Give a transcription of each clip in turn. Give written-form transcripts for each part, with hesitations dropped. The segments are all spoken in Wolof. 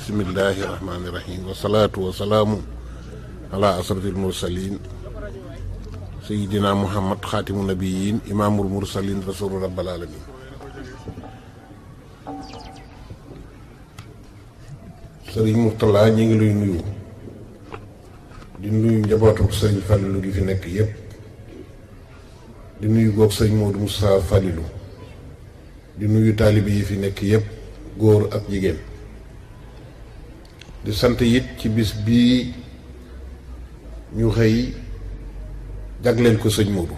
bismillahi rahmaani rahim wasalaatu wasalaamu ala asrafil mursalin sayidina muhammad xaatimu nabiyin imaamul mursalin rasulu rabbil alamin sëriñ Mourtala ñi ngi lay nuyu di nuyu njabootu sëriñ Fallilou gi fi nekk yépp di nuyu goog sëriñ Modou Moussa Fallilou di nuyu taalibe yi fi nekk yépp góor ak jigéen di sant it ci bis bii ñu xëy jagleel ko sëñ Modou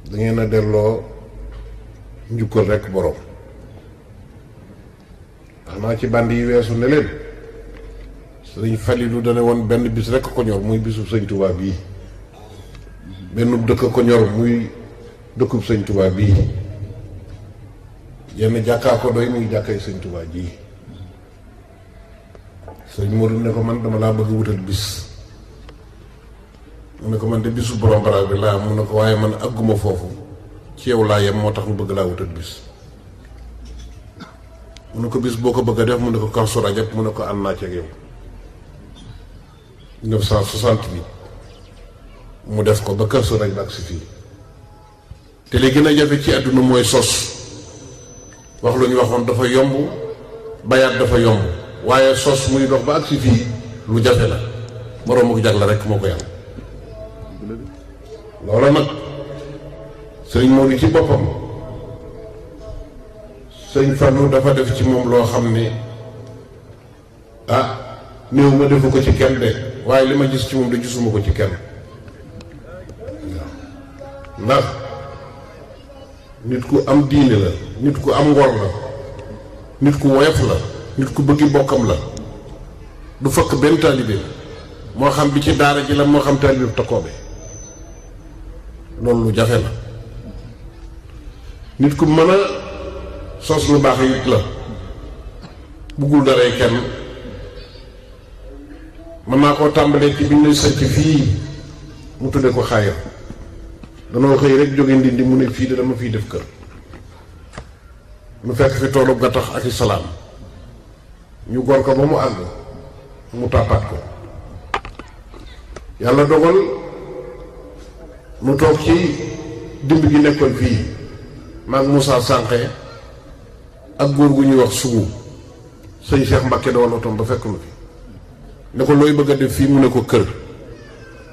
da ngeen a delloo njukkal rekk boroom wax naa ci band yi weesu ne leen sëriñ Fallilou dana woon benn bis rekk ko ñor muy bisu sëñ Touba bii benn dëkk ko ñor muy dëkkub sëñ Touba bii yenn jàkkaa ko doy muy jàkkay sëñ Touba ji sëñ Modou ne ko man dama laa bëgg wutal bis mu ne ko man de bisu borom bara bi laa mu ne ko waaye man àgguma foofu ci yow laa yem moo tax mu bëgg laa wutal bis mu ne ko bis boo ko bëgg a def mu ne ko Kazu Rajab mu ne ko ànd naa ci ak yow 1968 mu def ko ba Kazu Rajab ak si fii te li gën a jafe ci àdduna mooy sos wax lu ñu waxoon dafa yomb bayaat dafa yomb waaye sos muy dox ba ak si fii lu jafe la boroomu ko jag la rekk moo ko yàlla loola nag sëriñ Modou ci boppam sëñ Fallou dafa def ci moom loo xam ne néew ma defu ko ci kenn de waaye li ma gis ci moom de gisuma ko ci kenn ndax nit ku am diine la nit ku am ngor la nit ku woyof la nit ku bëggi bokkam la du fëkk benn taalibe moo xam bi ci daara ji la moo xam taalibe takkoobe loolu lu jafe la nit ku mën a sos lu baax it la buggul daree kenn mën naa koo tàmbalee ci bi ñu sanc fii mu tudde ko xaayam danoo xëy rek jóge Ndindi mu ne fii de dama fiy def kër mu fekk fi toolu gattax ak i salaam ñu gor ko ba mu àgg mu tàppaat ko yàlla dogal mu toog ci dimb gi nekkoon fii maag Moussa Sànqe ak góor gu ñuy wax sugu sëñ Cheikh Mbacke dawal otom ba fekk nu fi ne ko looy bëgg a def fii mu ne ko kër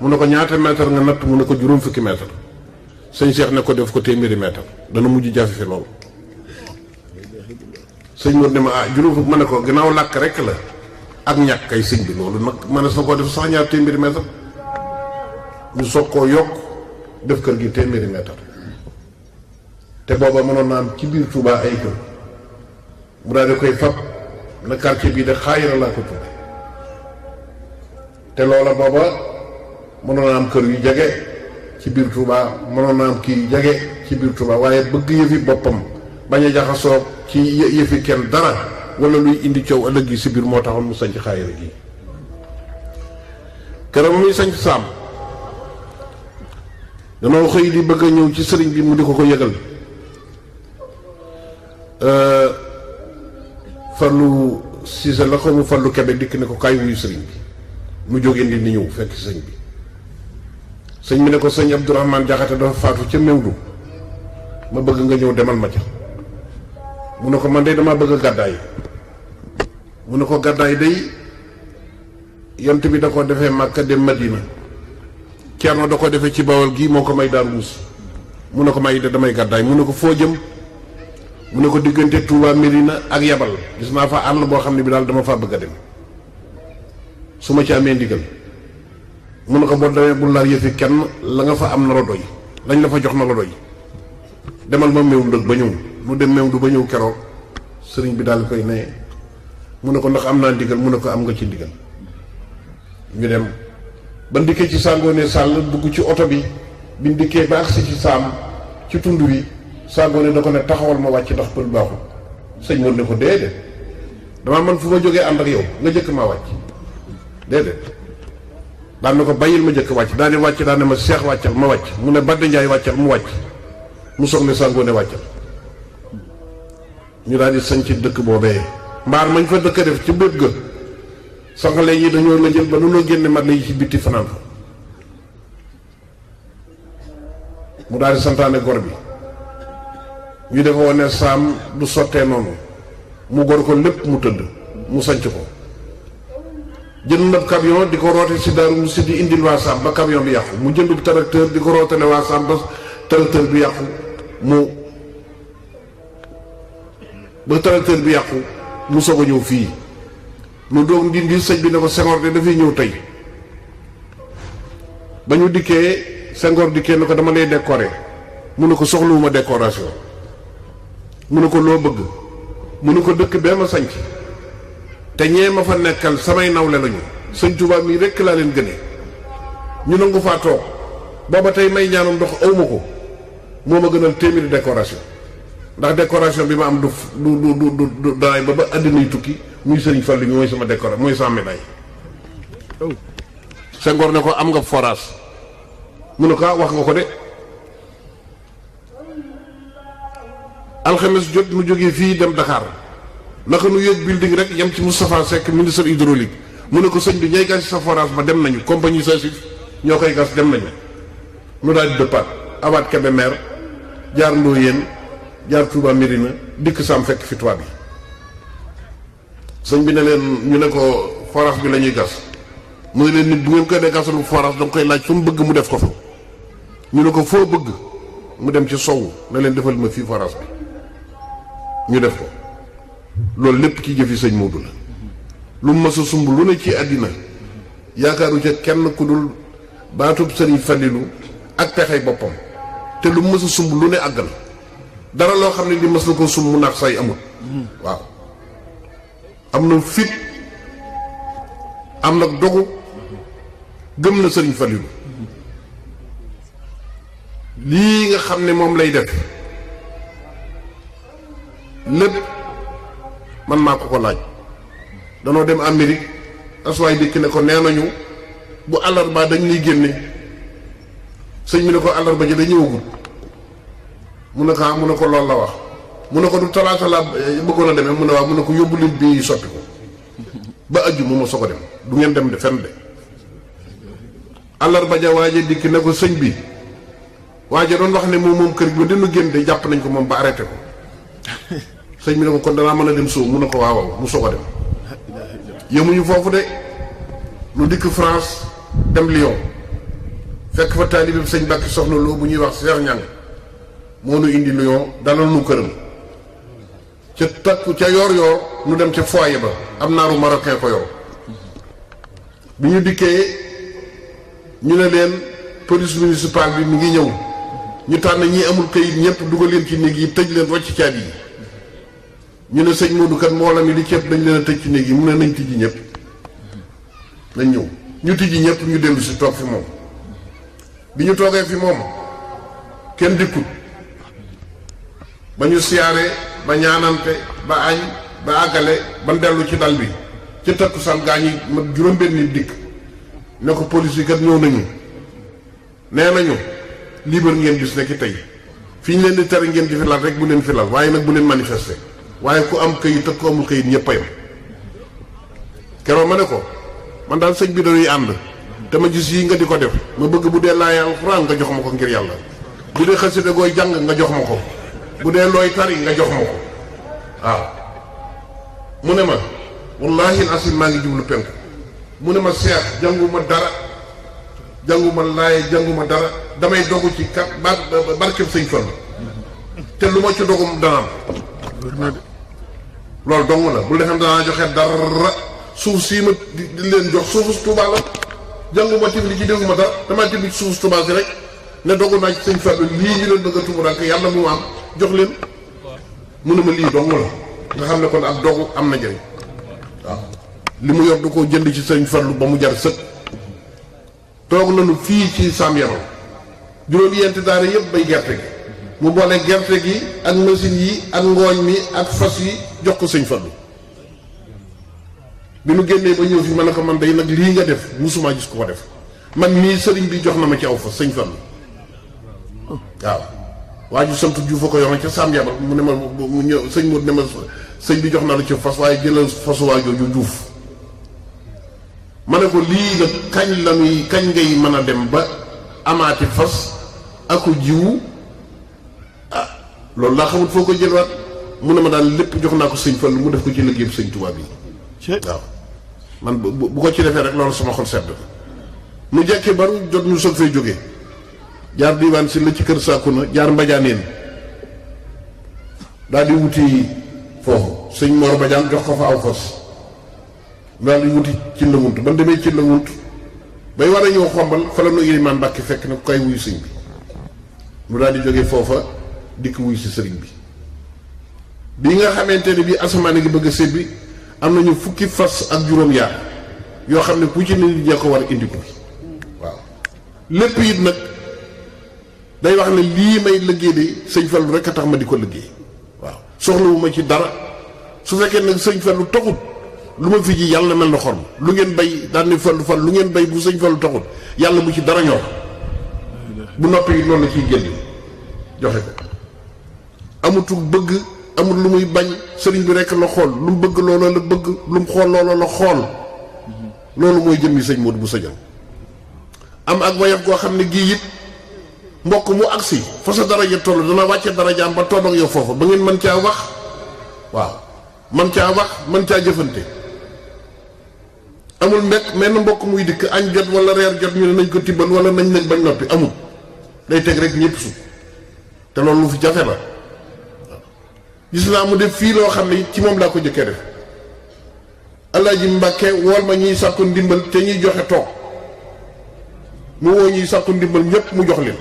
mu ne ko ñaata mètre nga natt mu ne ko juróom fukki mètre sëñ Cheikh ne ko def ko téeméeri mètre dana mujj jafe fi loolu sëñ Modou ne ma juróom fukk ma ne ko gannaaw làkk rek la ak ñàkk kay sëñ bi loolu nag ma ne sa koo def sax ñaar téeméeri mètre ñu soog koo yokk def kër gi téeméeri mètre te booba mënoon naa am ci biir Touba ay kër mu daal di koy fab na quartier bii de Xaayira laa ko tudd te loola booba mënoon naa am kër yu jege ci biir Touba mënoon naa am kii jege ci biir Touba waaye bëgg yëfi boppam bañ a jaxasoo ci yëfi kenn dara wala luy indi coow ëllëg gi si biir moo taxoon mu sanc Xaayira gi keroog muy sanc saam danoo xëy di bëgg a ñëw ci sëriñ bi mu di ko ko yëgal Fallou Cissé la xaw mu Fallou Kebe dikk ne ko kaay wuyu sëriñ bi mu jógee ndi ni ñëw fekk sëñ bi sëñ bi ne ko sëñ Abdourahmane Jaxate dafa faatu ca Mewdu ma bëgg nga ñëw demal ma ca mu ne ko man de damaa bëgg a gàddaay mu ne ko gàddaay day yont bi da ko defee Màkka dem Madina Ceerno da ko defee ci Bawol gii moo ko may Daaru Musi mu ne ko may de damay gàddaay mu ne ko foo jëm mu ne ko diggante Touba Mérina ak Yabal gis naa fa àll boo xam ne bi daal dama faa bëgg a dem su ma ci amee ndigal mu ne ko boo demee bul laal yëfi kenn la nga fa am na la doy lañ la fa jox na la doy demal ma meew ndëg ba ñëw mu dem meew du ba ñëw keroog sëriñ bi daal koy ne mu ne ko ndax am naa ndigal mu ne ko am nga ci ndigal ñu dem ba ndikkee ci Sangoone Sàll dugg ci oto bi bi ndikkee ba agsi ci saam ci tund wi Sangoone da ko ne taxawal ma wàcc ndax pël baaxul sëñ moon ne ko déedéet damaa man fu ma jógee ànd ak yow nga jëkk maa wàcc déedéet daan na ko bàyyil ma jëkk wàcc daal di wàcc daan ne ma Seex wàccal ma wàcc mu ne Badde Njaay wàccal mu wàcc mu soog ne Sangoone wàccal ñu daal di sañ ci dëkk boobee mbaar mañ fa dëkk def ci bët ga sanqale yi dañoo la jël ba nu noo génne mat la yi ci bitti fanaan fa mu daal di santaane gor bi ñu defa woon ne saam du sottee noonu mu gor ko lépp mu tëdd mu sanc ko jënd na camion di ko roote si Daaru Musi di indil waa saam ba camion bi yàqu mu jëndub tracteur di ko rootale waa saam ba tracteur bi yàqu mu soog a ñëw fii mu doog ndindi sëñ bi ne ko Senghor de dafay ñëw tey ba ñu dikkee Senghor dikkee ne ko dama lay décorer mu ne ko soxluwuma décoration mu ne ko loo bëgg mu ne ko dëkk bee ma sanc te ñee ma fa nekkal samay nawle lañu sëñ Tuubaa mii rekk laa leen gëne ñu nangu faa toog booba tey may ñaanam ndox awma ko moo ma gënal téeméeri décoration ndax décoration bi ma am du danaay ba àddinay tukki muy sëriñ Fallu mi mooy sama décoration mooy sama médaille. Senghor ne ko am nga forage mu ne ko wax nga ko de alxames jot mu jógee fii dem Dakar naka nu yëg building rek yem ci Moustapha Seck ministre hydraulique mu ne ko sëñ bi ñay gas sa forage ba dem nañu compagnie Sasif ñoo koy gas dem nañu nu daal di dëppaat awaat Kébémer jaar Ndoyeen jaar Touba Mérina dikk Sam fekk fi tubaab yi sëñ bi ne leen ñu ne ko forage bi la ñuy gas mu ne leen nit bu ngeen koy dee gasalu forage danga koy laaj fu mu bëgg mu def ko fa ñu ne ko foo bëgg mu dem ci sowu ne leen defal ma fii forage bi ñu def ko loolu lépp ci jëfi sëñ Moodu la lu mu mës a sumb lu ne ci àddina yaakaaru ca kenn ku dul baatub sëriñ Falilu ak pexey boppam te lu mu mës a sumb lu ne àggal dara loo xam ne di mës na ko sumb mu naax say amul waaw am na fit am nag dogu gëm na sëriñ Falilu lii nga xam ne moom lay def lépp man maa ko laaj danoo dem Amérique aswaay dikk ne ko nee nañu bu àllarba dañ lay génne sëñ bi ne ko àllarba ji da ñëwagul mu ne ko mu ne ko loolu la wax mu ne ko du talaata la bëggoon a demee mu ne waaw mu ne ko yóbbu leen bi sotti ko ba aju mu ma soog a dem du ngeen dem de fenn de àllarba ja waaje dikk ne ko sëñ bi waaje doon wax ne moom kër gi ba dinu génn de jàpp nañ ko moom ba arrêté ko sëñ bi ne ko kon danaa mën a dem soo mu ne ko waaw mu soog a dem yemuñu foofu de lu dikk France dem Lyon fekk fa taalibe bi sëñ Bàkki soxna loo bu ñuy wax Cheikh Ñang moo nu indi Lyon dalal nu këram ca takku ca yor nu dem ca foyer ba am naaru marocain ko yor bi ñu dikkee ñu ne leen police municipale bi mi ngi ñëw ñu tànn ñi amul kayit ñëpp dugal leen ci néeg yi tëj leen rocc caabi yi ñu ne sëñ Modou kat moo la mi li ceeb dañ leen a tëj ci néeg yi mu ne nañ tijji ñëpp nañ ñëw ñu tijji ñëpp ñu dellu si toog fi moom bi ñu toogee fi moom kenn dikkut ba ñu siyaare ba ñaanante ba añ ba àggale ba dellu ci dal bi ci takkusaan gaa ñi ma juróom-benn nit dikk ne ko police yi kat ñëw nañu nee nañu libre ngeen gis nekk tey fi ñu leen di tere ngeen di filal rek bu leen filal waaye nag bu leen manifester waaye ku am këyit ak ku amul këyit ñëpp a yem keroog ma ne ko man daal sëñ bi dañuy ànd te ma gis yii nga di ko def ma bëgg bu dee laay alxuraan nga jox ma ko ngir yàlla bu dee xasida gooy jàng nga jox ma ko bu dee looy tari nga jox ma ko waaw mu ne ma wallaahi asim maa ngi jublu penku mu ne ma seex jànguma dara jànguma laay jànguma dara damay dogu ci kat barkeb sëñ Fallu te lu ma ci dogum dana am loolu dong la bu defee danaa joxe dara suuf sii ma di leen jox suufu Tuubaa la jànguma ci li ci dégguma dara damaa tibb ci suufu Tuubaa si rek ne dogu naa ci sëñ Fallu lii ñu leen bëgg a tumuraanke yàlla mu am jox leen mu ne ma lii dong la nga xam ne kon ak dogu am na njëriñ waaw li mu yor du ko jënd ci sëñ Fallu ba mu jar sëkk toog nañu fii ci Sam Yabal juróom-yenti daara yëpp bay gerte gi mu boole gerte gi ak machine yi ak ngooñ mi ak fas yi jox ko sëñ Fallu bi nu génnee ba ñëw fi ma ne ko man day nag lii nga def musuma gis ko def man mii sëriñ bi jox na ma ci aw fa sëñ Fallu waaw waa ju sant Juuf a ko yoxoon ca Sam Yabal mu ne ma mu ñëw sëñ Modou ne ma sëñ bi jox na la ci fas waaye jëlal fasuwaa jooju juuf ma ne ko lii nag kañ ngay mën a dem ba amaati fas aku jiwu ah loolu laa xamut foo ko jëlwaat mu ne ma daal lépp jox naa ko sëñ Fallu mu def ko ci liggéey bu sëñ Tuubaa bi waaw man bu ko ci defee rek loolu sama xol sedd mu jekkee baru jot ñu soog fay jógee jaar diiwaan si la ci kër sàkku na jaar mbajaaneen daal di wuti foofu sëñ Mor Badiane jox ko fa aw fas daal di wuti ci lëngunt ban demee ci lëngunt bay war a ñëw xombal fa la nu Ilimaan Mbàkke fekk na koy wuyu sëñ bi mu daal di jógee foofa dikk wuyu si sëriñ bi nga xamante ne bii asamaan gi bëgg a sébbi am nañu fukki fas ak juróom-yaar yoo xam ne ku ci nit ñee ko war a indi ko waaw lépp it nag day wax ne lii may liggéey de sëñ Fallu rek a tax ma di ko liggéey waaw soxlawuma ci dara su fekkee nag sëñ Fallu taxut lu ma fi ji yàlla mel na xorm lu ngeen bay daan ni Fallu lu ngeen bay bu sëñ Fallu taxut yàlla bu ci dara ñor bu noppi loolu la ciy génn joxe ko amutul bëgg amul lu muy bañ sëriñ bi rekk la xool lu mu bëgg loola la bëgg lu mu xool loola la xool loolu mooy jëmmi sëñ Modou bu Sadiane am ak wayaf goo xam ne gii it mbokk mu agsi fa sa daraja toll dana wàcce darajaam ba toll ak yow foofa ba ngeen mën caa wax waaw mën caa wax mën caa jëfante amul mbekk mel na mbokk muy dikk añ jot wala reer jot ñu ne nañ ko tibbal wala nañ bañ noppi amul day teg rek ñépp su te loolu lu fi jafe la gis naa mu def fii loo xam ne ci moom laa ko jëkkee def Alaaji Mbàkke wool ma ñuy sàkku ndimbal te ñuy joxe toog mu woo ñuy sàkku ndimbal ñépp mu jox leen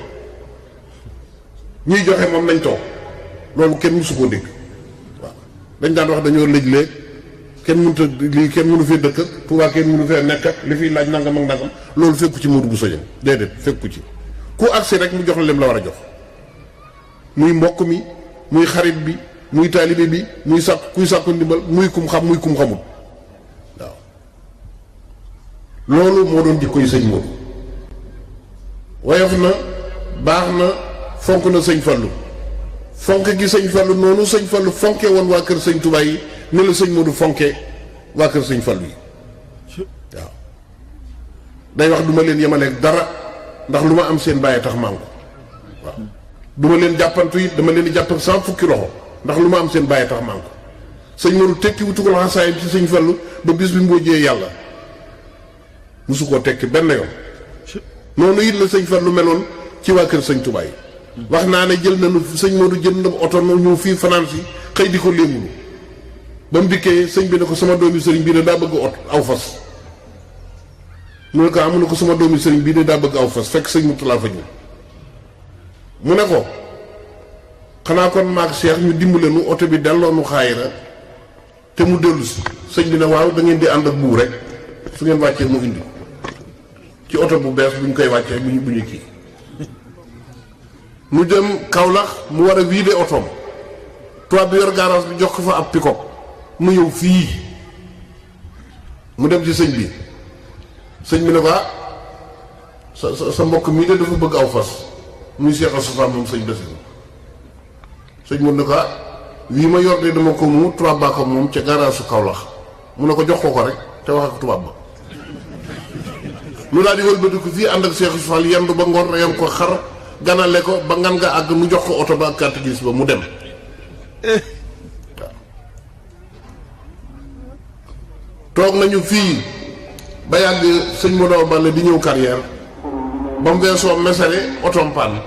ñuy joxe moom nañ toog loolu kenn mësu koo dégg waaw dañ daan wax dañoo lëj léeg kenn mënut a lii kenn mënu fee dëkk ak Tuubaa kenn mënu fee nekk ak li fiy laaj nangam ak nangam loolu fekku ci Modou bu Sadiane déedéet fekku ci ku agsi rek mu jox la lem la war a jox muy mbokk mi muy xarit bi muy taalibe bi muy sàkk kuy sàkku ndimbal muy kum xam muy kum xamul waaw loolu moo doon jikko yi sëñ Modou woyof na baax na fonk na sëñ Fallu fonk gi sëñ Fallu noonu sëñ Fallu fonke woon waa kër sëñ Tuubaa yi ne la sëñ Modou fonke waa kër sëñ Fallu yi waaw day wax duma leen yemaleeg dara ndax lu ma am seen bàyyi tax maa ngi ko waaw duma leen jàppantu it dama leen di jàpp ak 100 fukki loxo ndax lu ma am seen bàyyi tax maa ngi ko sëñ Modou tekki wutukul xasaayam ci sëñ Fallu ba bis bi mbóojee yàlla musu koo tekki benn yoon noonu it la sëñ Fallu meloon ci waa kër sëñ Tuubaa yi wax naa ne jël nañu sëñ Modou jël na oto no ñu fii fanaan si xëy di ko léemulu ba mu dikkee sëñ bi ne ko sama doomi sëriñ bii de daa bëgg oto aw fas mu ne ko amu ne ko sama doomi sëriñ bii de daa bëgg aw fas fekk sëñ Murtala fa ñu mu ne ko xanaa kon maag Cheikh ñu dimbale nu oto bi delloo nu xaayira te mu dellu si sëñ bi ne waaw da ngeen di ànd ak buur rek su ngeen wàccee mu indi ci oto bu bees bu ñu koy wàccee bu ñu kii mu dem Kaolack mu war a vider otoom tubaab bi yor garage bi jox ko fa ab pick-up mu ñëw fii mu dem ci sëñ bi sëñ bi ne ko sa mbokk mii de dafa bëgg aw fas muy Cheikh Assoufa moom sëñ Basiru sëñ mun ne ko wii ma yor de dama ko mu tubaab baa ko moom ca garage su Kaolack mu ne ko jox ko rek te wax ak tubaab ba lu daal di wëlbatiku fii ànd ak Cheikh Assoufa yendu ba ngoon reyam ko xar ganale ko ba ngan nga àgg mu jox ko oto ba ak carte grise ba mu dem waaw toog nañu fii ba yàgg sëñ Modou Balla di ñëw carrière ba mu weesoo mesare otom panne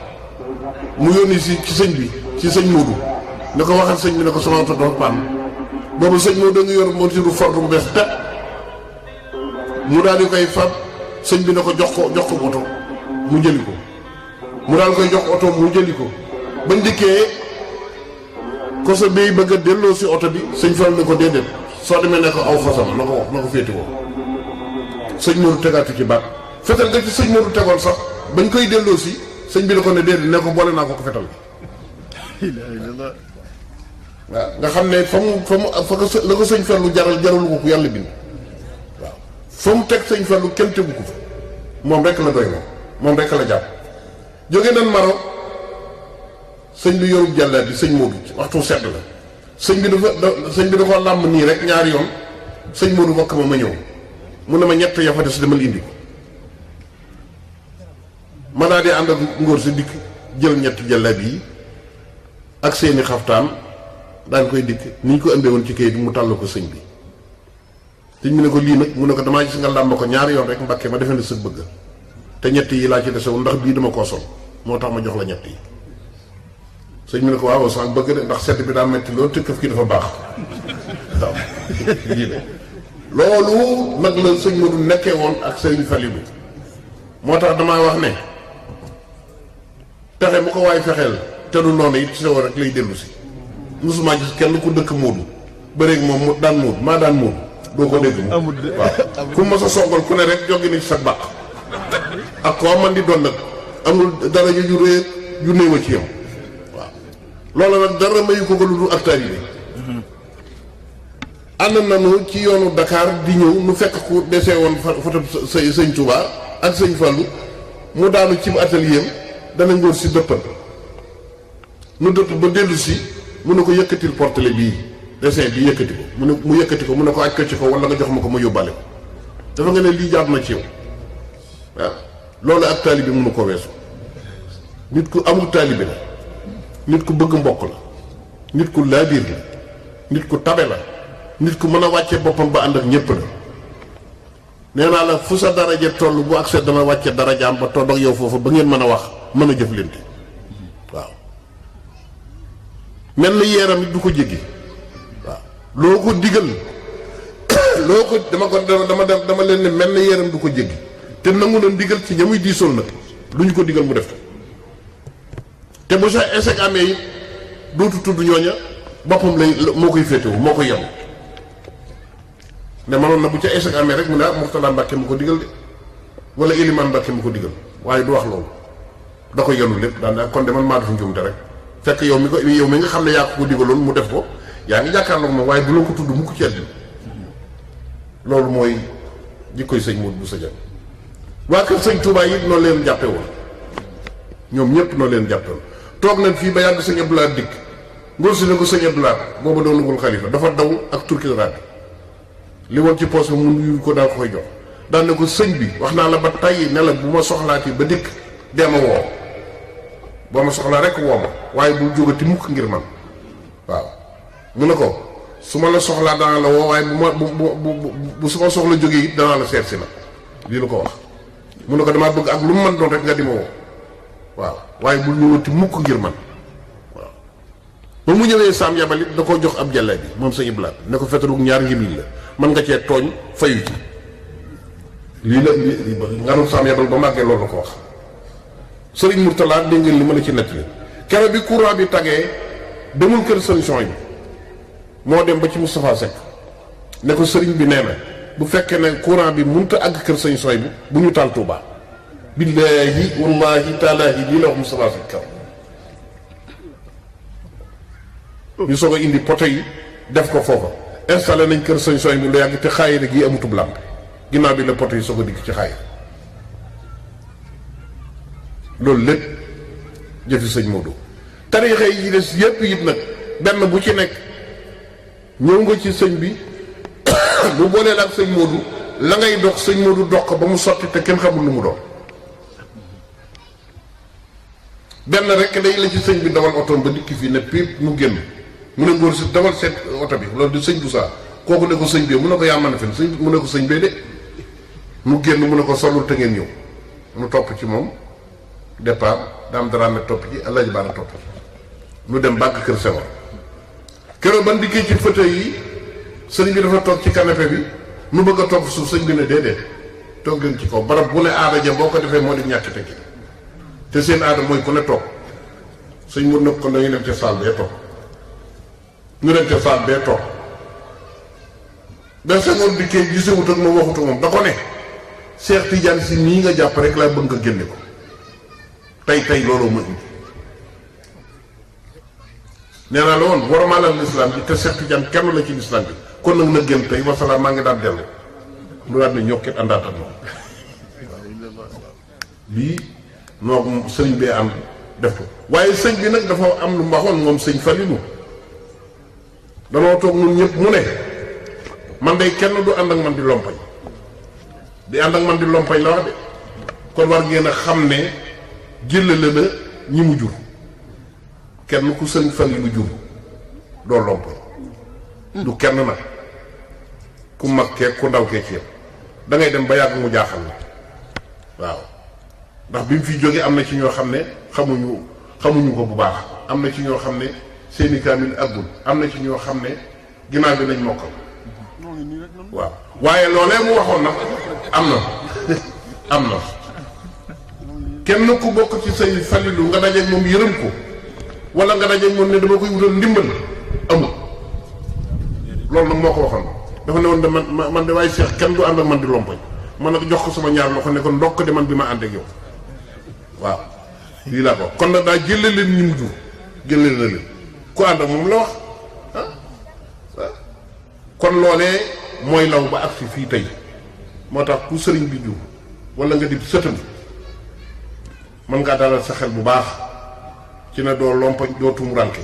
mu yónni si ci sëñ bi ci sëñ Modou ne ko waxal sëñ bi ne ko sama oto dafa panne boobu sëñ Modou nga yor motiru Ford bu bees teg mu daal di koy fab sëñ bi ne ko jox ko oto mu jëli ko mu daal koy jox oto mu jëli ko ba ndikkee ko sa béy bëgg a delloo si oto bi sëñ Fall ne ko déedéet soo demee ne ko aw fasam na ko féete ko sëñ Modou tegaatu ci baat fetal nga ci sëñ Modou tegoon sax bañ koy delloo si sëñ bi ne ko ne déedéet ne ko boole naa ko fetal waaw nga xam ne fa mu la ko sëñ Fallu jaralu ko ku yàlla bind waaw fa mu teg sëñ Fallu kenn tegu ko fa moom rek la doy moom rek la jàpp jóge nan Maroc sëñ bi yorub jàllaat bi sëñ Modou waxtu sedd la sëñ bi da ko làmb nii rek ñaari yoon sëñ Modou bokk ma ñëw mun na ma ñett ya fa des demal indi ko ma daal di ànd ak ngóor si dikk jël ñetti jàllab yi ak seeni xaftaan daan koy dikk ni ñu ko ëmbee woon ci kayit mu tàll ko sëñ bi sëñ bi ne ko lii nag mu ne ko damaa gis nga làmb ko ñaari yoon rek Mbàkke ma defe ne sëg bëgg te ñett yi laa ci desewu ndax bii dama koo sol moo tax ma jox la ñett yi sëñ bi ne ko waaw sax bëgg de ndax sedd bi daa metti loolu te këf kii dafa baax waaw lii de loolu nag la sëñ Modou nekkee woon ak sëñ Falilou moo tax damaa wax ne pexe mu ko waay fexeel te du noonu it ci sa war rek lay dellu si musuma gis kenn ku dëkk Modou bëreeg moom mu daan Modou maa daan Modou doo ko dégg moom waaw ku ma sa songal ku ne rek joggi ni ci sa bàq ak koo man di doon nag amul dara ju réer yu néew a ci yam waaw loolu nag dara mayu ko lu dul ak taalibe ànd nañu ci yoonu Dakar di ñëw nu fekk ku desee woon foto sëñ Touba ak sëñ Fallou mu daanu ci atelier dana ngóor si dëppal nu dëpp ba dellu si mu ne ko yëkkatil portele bii dessin bi yëkkati ko mu yëkkati ko mu ne ko aj ko ci ko wala nga jox ma ko ma yóbbaale ko dafa nga ne lii jaar na ci yow waaw loolu ak taalibe mënu ko weesu nit ku amul taalibe la nit ku bëgg mbokk la nit ku laabiir la nit ku tabe la nit ku mën a wàcce boppam ba ànd ak ñépp la nee naa la fu sa daraja toll bu accès dana wàcce darajaam ba toll ak yow foofu ba ngeen mën a wax mën a jëflante waaw mel na yeeram it du ko jéggi waaw loo ko digal loo ko dama leen ne mel na yeeram du ko jéggi te nangu na ndigal ci ñamuy diisool nag lu ñu ko digal mu def te bu sa échec amee it dootu tudd ñooña boppam lay moo koy féetewu moo koy yem ne manoon na bu ca échec amee rek mu ne ah Mourtada Mbàkke mu ko digal de wala Ilimaan Mbàkke mu ko digal waaye du wax loolu da ko yenu lépp daan kon de man maa def njuumte rek fekk yow mi nga xam ne yaa ko digaloon mu def ko yaa ngi jàkkaarloog moom waaye du la ko tudd mukk ci àddina loolu mooy jikkoy sëñ Modou Bousso Dieng waa kër sëñ Touba yi noonu leen jàppe woon ñoom ñëpp noonu leen jàppe woon toog nañ fii ba yàgg sëñ Abdoulaye dikk ngóor si ne ko sëñ Abdoulaye booba doonagul xalifa dafa daw ak turki rabi li woon ci poos bi mu nuyu ko daal ko koy jox daan ne ko sëñ bi wax naa la ba tàyyi ne la bu ma soxlaati ba dikk dee ma woo boo ma soxlaa rek woo ma waaye bul jógati mukk ngir man waaw mu ne ko su ma la soxlaa danaa la woo waaye bu su ma soxla jógee it danaa la seet si la lii la ko wax mu ne ko damaa bëgg ak lu mu mën doon rek nga di ma woo waaw waaye bul ñëwati mukk ngir man waaw ba mu ñëwee saam yabal it da koo jox ab jàlla bi moom sëñ Blaat ne ko fetarug ñaar ngimiñ la mën nga cee tooñ fayu ci lii la nganul saam yabal ba màggee loolu la ko wax sëriñ Mourtala dégg ngeen li ma la ci nettali keroog bi courant bi tagee demul kër solution yi moo dem ba ci Moustapha Seck ne ko sëriñ bi nee na bu fekkee ne courant bi mënut a àgg kër solution yi bu ñu taal Touba billaahi wallaahi taalaahi lii la wax Moustapha Seck kaw ñu soog a indi poto yi def ko foofa installé nañ kër solution yi lu yàgg te xaayira gi amutub làmp ginnaaw bi la poto yi soog a dikk ci xaayira loolu lépp jëfi sëñ Modou tariixa yi des yépp it nag benn bu ci nekk ñëw nga ci sëñ bi bu booleel ak sëñ Modou la ngay dox sëñ Modou dox ko ba mu sotti te kenn xamul lu mu doon benn rek day la ci sëñ bi dawal otoom ba dikki fii ne piip mu génn mu ne ngóor si dawal seet oto bi loolu di sëñ Boussa kooku ne ko sëñ bee mu ne ko yaa mën a fen sëñ mu ne ko sëñ bee de mu génn mu ne ko solul te ngeen ñëw mu topp ci moom départ daam daraame topp ci Alaaji Baara topp ci nu dem bàgg kër Senghor keroog ban dikkee ci fauteuil yi sëñ bi dafa toog ci canapé bi nu bëgg a topp suuf sëñ bi ne déedéet toog leen ci kaw barab bu ne aada ja boo ko defee moo di ñàkk tekki te seen aada mooy ku ne toog sëñ mu nekk ko dañuy dem ca saal bee toog ñu dem ca saal bee toog ba Senghor dikkee gisewut ak moom waxutu moom da ko ne Cheikh Tidiane si nii nga jàpp rek laa bëgg nga génne ko tey looloo ma indi nee naa la woon warmaalal lislaam bi te Cheikh Tidiane kenn la ci lislaam bi kon nag na génn tey wasalaam maa ngi daan dellu lu daal ne ñokkit àndaat ak moom lii noo sëñ bee am def ko waaye sëñ bi nag dafa am lu mu waxoon moom sëñ Falilou danoo toog ñun ñëpp mu ne man day kenn du ànd ak man di lompañ di ànd ak man di lompañ la wax de kon war ngeen a xam ne jëlale la ñi mu jur kenn ku sëñ fan yi mu jur doo lompañ du kenn nag ku mag kee ku ndaw kee ci yëpp da ngay dem ba yàgg mu jaaxal la waaw ndax bi mu fi jógee am na ci ñoo xam ne xamuñu ko bu baax am na ci ñoo xam ne seeni kaamil àggul am na ci ñoo xam ne ginnaaw bi nañ mokkal waaw waaye loolee mu waxoon nag am na kenn ku bokk ci say falilu nga dajeeg moom yërëm ko wala nga dajeeg moom ne dama koy wutal ndimbal amul loolu nag moo ko waxoon dafa ne woon de man de waaye Cheikh kenn du ànd ak man di lompañ man nag jox ko sama ñaar loxo ne ko ndokk de man bi ma ànd ak yow waaw lii laa ko kon nag daa jëlee leen ñi mu jur jëlee na leen ku ànd ak moom la wax kon loolee mooy law ba agsi fii tey moo tax ku sëriñ bi jur wala nga di sëtam mën ngaa dalal sa xel bu baax ci ne doo lompañ doo tumurànke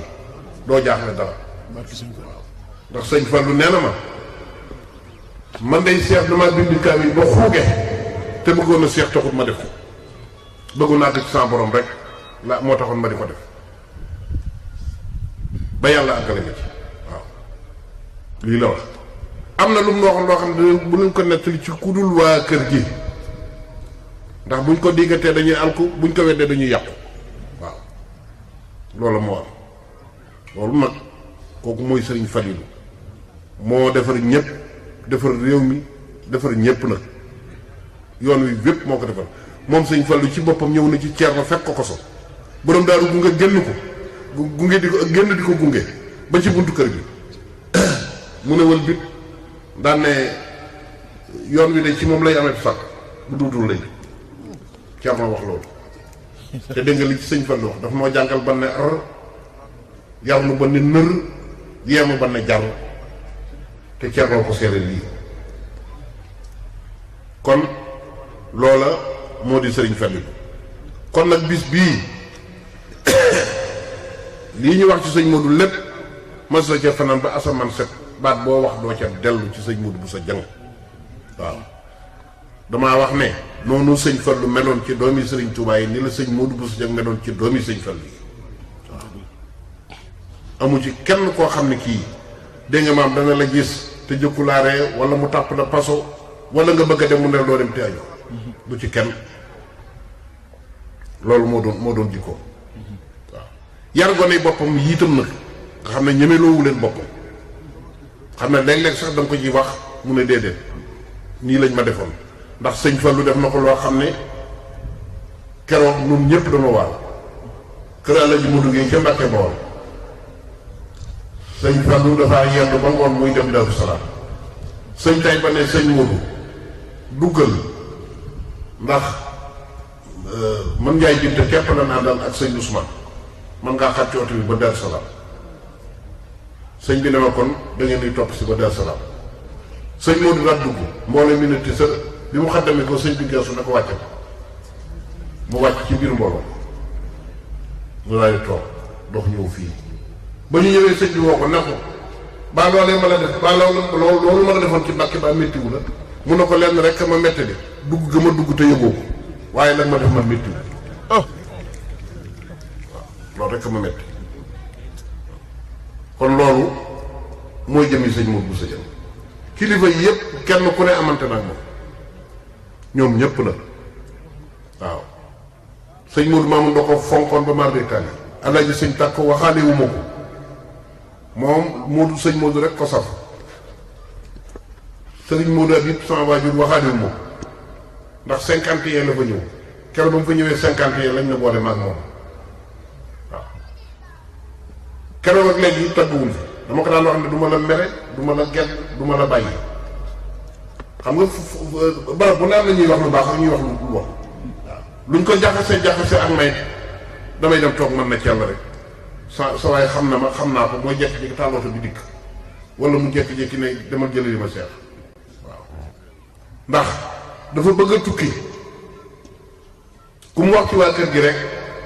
doo jaaxle dara ndax sëñ Fallu nee na ma man day seex damaa bind kaamil ba xuuge te bëggoon na seex taxut ma def ko bëggoon naa ko ci sama borom rek la moo taxoon ma di ko def ba yàlla àggale ma ci waaw lii la wax am na lu mu waxoon loo xam ne bu leen ko nettali ci ku dul waa kër gi ndax buñ ko diggatee dañuy alku buñ ko weddee dañuy yàqu waaw loolu moo am loolu nag kooku mooy sëriñ Falilu moo defar ñëpp defar réew mi defar ñëpp nag yoon wi wépp moo ko defar moom sëñ Fallu ci boppam ñëw na ci Ceerno fekk ko koso borom daaru gunge génn ko gunge di ko génn di ko gunge ba ci buntu kër gi mu ne wal bit daan ne yoon wi de ci moom lay amee sàkk bu duudul lay Ceerno wax loolu te dégg nga li ci sëñ Fallu wax daf moo jàngal ban ne ar yar nu ba ne nër yeemu ba ne jar te Ceerno ko seere lii kon loola moo di sëriñ Fallu kon nag bis bii lii ñu wax ci sëñ Modou lépp mas la ca fanaan ba asamaan set baat boo wax doo ca dellu ci sëñ Modou bu sa jàng waaw damaa wax ne noonu sëñ Fallu meloon ci doomi sëriñ Touba yi ni la sëñ Modou bu sa jàng meloon ci doomi sëñ Fallu yi waaw amu ci kenn koo xam ne kii dégg nga maam dana la gis te jëkkulaaree wala mu tàpp la paso wala nga bëgg a dem mu ne loo dem te año du ci kenn loolu moo doon jikko waaw yar gone boppam yiitam nag nga xam ne ñemeloowu leen boppam xam ne léeg-léeg sax da nga ko ci wax mu ne déedéet nii lañ ma defoon ndax sëñ Fallu def na ko loo xam ne keroog ñun ñëpp dama waal kër Alaji Modou Gueye ca Mbàkke Bawol sëñ Fallu dafaa yendu ba ngoon muy dem Daaru Salaam sëñ tay ba ne sëñ Modou duggal ndax man njaay binte képp la naa dal ak sëñ Ousmane man ngaa xàcc oto bi ba Daaru Salaam sëñ bi ne ma kon da ngeen di topp si ba Daaru Salaam sëñ Modou daal dugg mbooloo mi ne ti sa bi mu xaddamee ko sëñ bi geesu na ko wàcce ko mu wàcc ci biir mbooloo mu daal di toog dox ñëw fii ba ñu ñëwee sëñ bi woo ko ne ko baa loolee ma la def baa loolu ma la defoon ci Mbàkke ba méttiwu la mun na ko lenn rek ma métti de dugg ga ma dugg te yëgoo ko waaye nag ma def ma métti waaw loolu rek ma métti kon loolu mooy jëmi sëñ Modou bu sa jëm kilifa yi yëpp kenn ku ne amante nag moom ñoom ñëpp la waaw sëñ Modou Mamoun da ko fonkoon ba mar détaillé Alaaji sëñ tàkk waxaale wu ma ko moom Modou sëñ Modou rek ko saf sëriñ Modou ak yëpp sama waajur waxaale wu ma ko ndax 51 la fa ñëw keroog ba mu fa ñëwee 51 lañ na boole maag moom waaw keroog ak léegi tagguwul fi dama ko daan wax ne du ma la mere du ma la gedd du ma la bàyyi xam nga barab bu naan la ñuy wax lu baax ak ñuy wax lu bon waaw luñ ko jaxase ak may damay dem toog mën na ci yàlla rek sa waaye xam na ma xam naa ko mooy jékki-jékki tàllooto bi dikk wala mu jékki-jékki ne demal jëli li ma seex waaw ndax dafa bëgg a tukki ku mu wax ci waa kër gi rek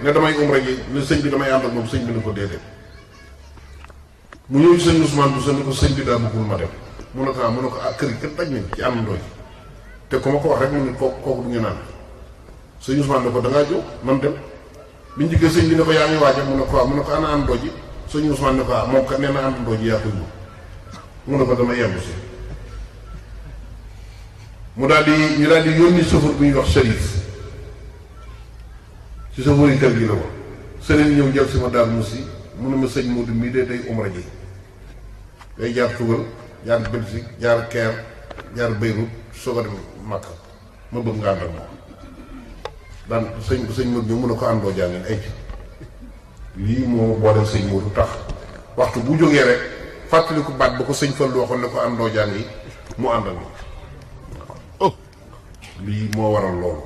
ne damay umra ji ne sëñ bi damay ànd ak moom sëñ bi ne ko déedéet mu ñëw sëñ Ousmane bu ne ko sëñ bi daa bëggul ma dem mu ne ko kër gi kat daj nañ ci àndandoo ji te ku ma ko wax rek mu ne kooku du ngeen naan sëñ Ousmane ne ko da ngaa jóg man dem biñ jigee sëñ bi ne ko yaa ngi waajal mu ne ko ana àndandoo ji sëñ Ousmane ne ko moom kat nee na àndandoo ji yaa ko ñu mu ne ko dama yemb si ñu daal di yónni chauffeur bu ñuy wax Chérif ci chauffeur yi kër gi la ko sëriñ ñëw jël si ma daal musi mu ne ma sëñ Modou mii de day umra ji day jaar Tugal jaar Belgique jaar Caire jaar Beyrouth soog a dem Makka ma bëgg nga ànd ak moom daan sëñ Modou ñu mun a ko àndoo jàngeen ay ci lii moo booleel sëñ Modou tax waxtu bu jógee rek fàttaliku baat ba ko sëñ Fallu waxoon ne ko àndoo jàng yi mu ànd ak moom oh lii moo waral loolu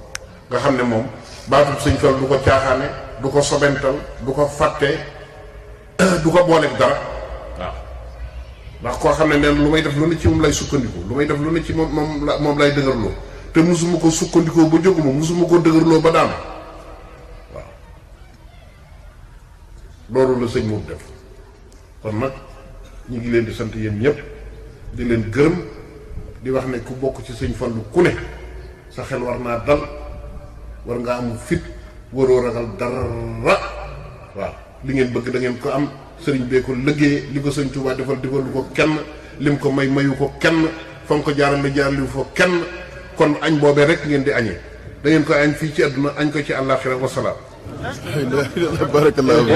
nga xam ne moom baatub sëñ Fallu du ko caaxaane du ko sobental du ko fàtte du ko booleeg dara waaw ndax koo xam ne neen lu may def lu ne ci moom lay sukkandiku lu may def lu ne ci moom lay dëgërloo te musuma ko sukkandikoo ba jóguma musuma ko dëgërloo ba daanu waaw loolu la sëñ moom def kon nag ñu ngi leen di sant yéen ñëpp di leen gërëm di wax ne ku bokk ci sëñ Fallu ku ne sa xel war naa dal war nga am fit waroo ragal dara waaw li ngeen bëgg da ngeen ko am sëriñ bee ko liggéey li ko sëñ Tuubaa defalu ko kenn lim ko mayu ko kenn fa nga ko jaarale fa kenn kon añ boobee rek ngeen di añee da ngeen ko añ fii ci àdduna añ ko ci àllaaxira wasalaam. barakallahu